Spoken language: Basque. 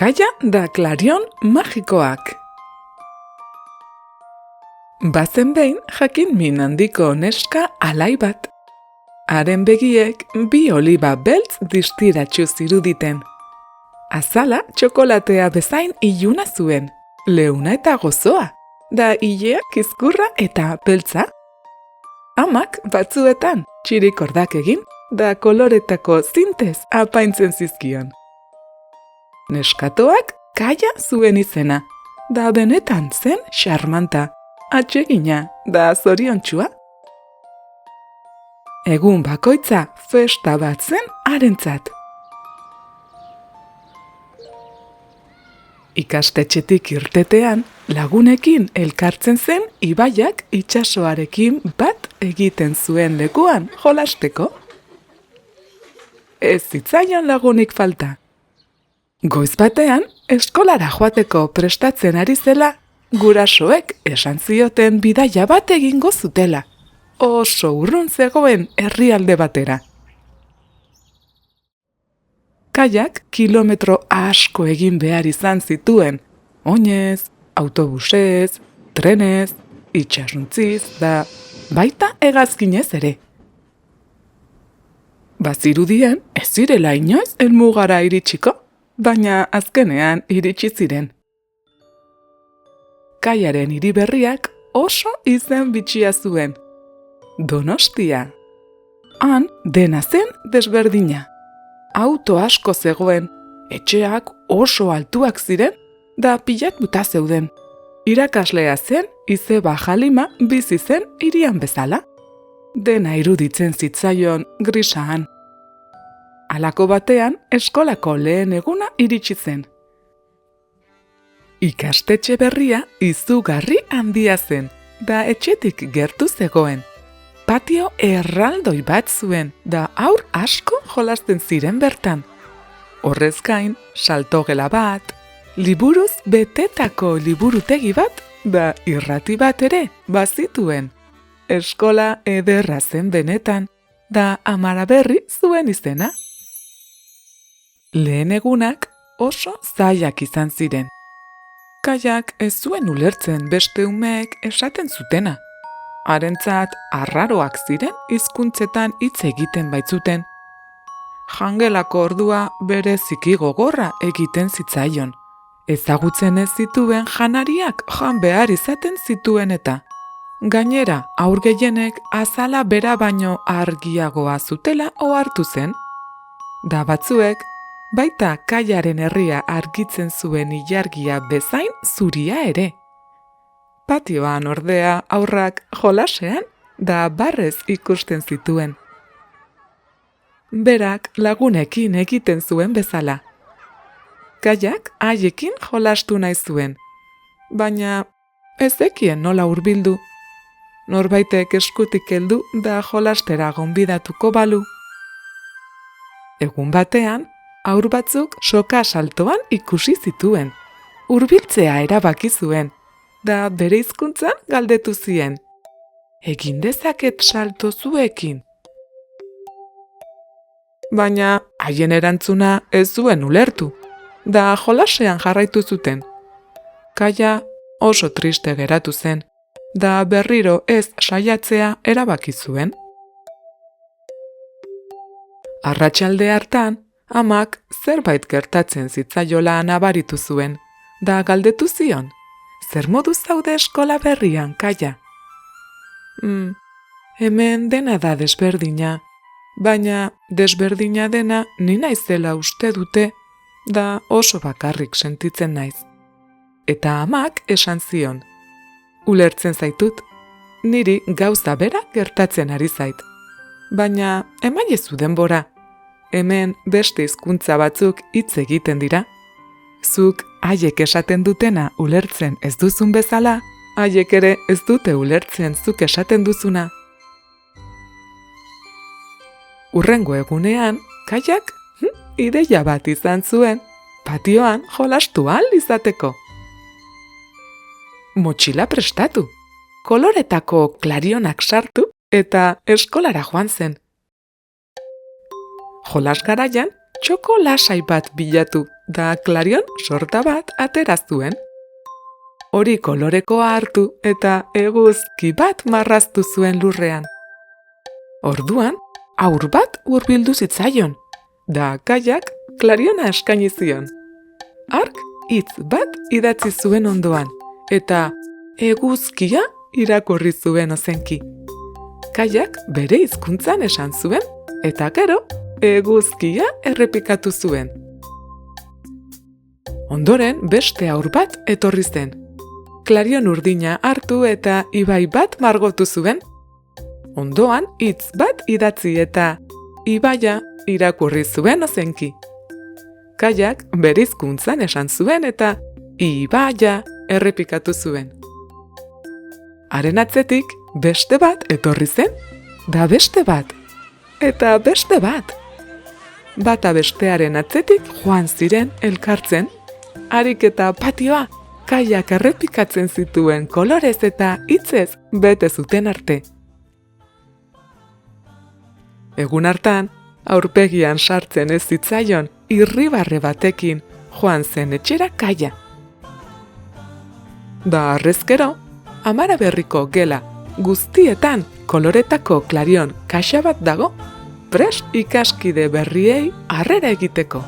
Kaia da Klarion magikoak. Bazen behin jakin min handiko neska alai bat. Haren begiek bi oliba beltz distiratsu ziruditen. Azala txokolatea bezain iluna zuen, leuna eta gozoa, da ilea kizkurra eta beltza. Amak batzuetan txirikordak egin, da koloretako zintez apaintzen zizkion. Neskatoak Kaia zuen izena, da benetan zen xarmanta, atsegina da zoriontsua. Egun bakoitza festa bat zen harentzat. Ikastetxetik irtetean, lagunekin elkartzen zen ibaiak itsasoarekin bat egiten zuen lekuan jolasteko. Ez zitzaion lagunik falta. Goiz batean, eskolara joateko prestatzen ari zela, gurasoek esan zioten bidaia bat egingo zutela. Oso urrun zegoen herrialde batera. Kaiak kilometro asko egin behar izan zituen, oinez, autobusez, trenez, itsasontziz da baita hegazkinez ere. Bazirudien ez zirela inoiz helmugara iritsiko, baina azkenean iritsi ziren. Kaiaren hiri berriak oso izen bitxia zuen. Donostia. Han dena zen desberdina. Auto asko zegoen, etxeak oso altuak ziren, da pilatuta zeuden. Irakaslea zen, izeba jalima bizi zen hirian bezala. Dena iruditzen zitzaion grisahan. Halako batean, eskolako lehen eguna iritsi zen. Ikastetxe berria izugarri handia zen, da etxetik gertu zegoen. Patio erraldoi bat zuen, da aur asko jolasten ziren bertan. Horrez gain, saltogela bat, liburuz betetako liburutegi bat, da irrati bat ere bazituen. Eskola ederra zen benetan, da Amara berri zuen izena. Lehen egunak oso zailak izan ziren. Kaiak ez zuen ulertzen beste umeek esaten zutena. Harentzat arraroak ziren hizkuntzetan hitz egiten baitzuten. Jangelako ordua bereziki gogorra egiten zitzaion. Ezagutzen ez zituen janariak jan behar izaten zituen eta. Gainera, haur gehienek azala bera baino argiagoa zutela ohartu zen. Da batzuek, baita Kaiaren herria argitzen zuen ilargia bezain zuria ere. Patioan ordea haurrak jolasean da barrez ikusten zituen. Berak lagunekin egiten zuen bezala. Kaiak haiekin jolastu nahi zuen, baina ez zekien nola hurbildu. Norbaitek eskutik heldu da jolastera gonbidatuko balu. Egun batean, haur batzuk soka saltoan ikusi zituen. Hurbiltzea erabaki zuen, da bere hizkuntzan galdetu zien. Egin dezaket salto zuekin? Baina haien erantzuna ez zuen ulertu, da jolasean jarraitu zuten. Kaia oso triste geratu zen, da berriro ez saiatzea erabaki zuen. Arratsalde hartan, amak zerbait gertatzen zitzaiola nabaritu zuen, da galdetu zion. Zer modu zaude eskola berrian, Kaia? Hemen dena da desberdina, baina desberdina dena ni naizela uste dute, da oso bakarrik sentitzen naiz. Eta amak esan zion. Ulertzen zaitut, niri gauza bera gertatzen ari zait. Baina emaiezu denbora, hemen beste hizkuntza batzuk hitz egiten dira. Zuk haiek esaten dutena ulertzen ez duzun bezala, haiek ere ez dute ulertzen zuk esaten duzuna. Hurrengo egunean, Kaiak ideia bat izan zuen, patioan jolastu ahal izateko. Motxila prestatu, koloretako klarionak sartu eta eskolara joan zen. Jolas garaian, txoko lasai bat bilatu, da Klarion sorta bat atera zuen. Hori kolorekoa hartu eta eguzki bat marraztu zuen lurrean. Orduan, haur bat hurbildu zitzaion, da Kaiak Klariona eskaini zion. Hark hitz bat idatzi zuen ondoan, eta eguzkia irakurri zuen ozenki. Kaiak bere hizkuntzan esan zuen, eta gero eguzkia errepikatu zuen. Ondoren beste haur bat etorri zen. Klarion urdina hartu eta ibai bat margotu zuen. Ondoan hitz bat idatzi eta ibaia irakurri zuen ozenki. Kaiak bere hizkuntzan esan zuen eta ibaia errepikatu zuen. Haren atzetik beste bat etorri zen, da beste bat, eta beste bat. Bata bestearen atzetik joan ziren elkartzen, harik eta patioa Kaiak errepikatzen zituen kolorez eta hitzez bete zuten arte. Egun hartan, aurpegian sartzen ez zitzaion irribarre batekin joan zen etxera Kaia. Da harrezkero, Amara Berriko gela guztietan koloretako Klarion kaxa bat dago, prest ikaskide berriei harrera egiteko.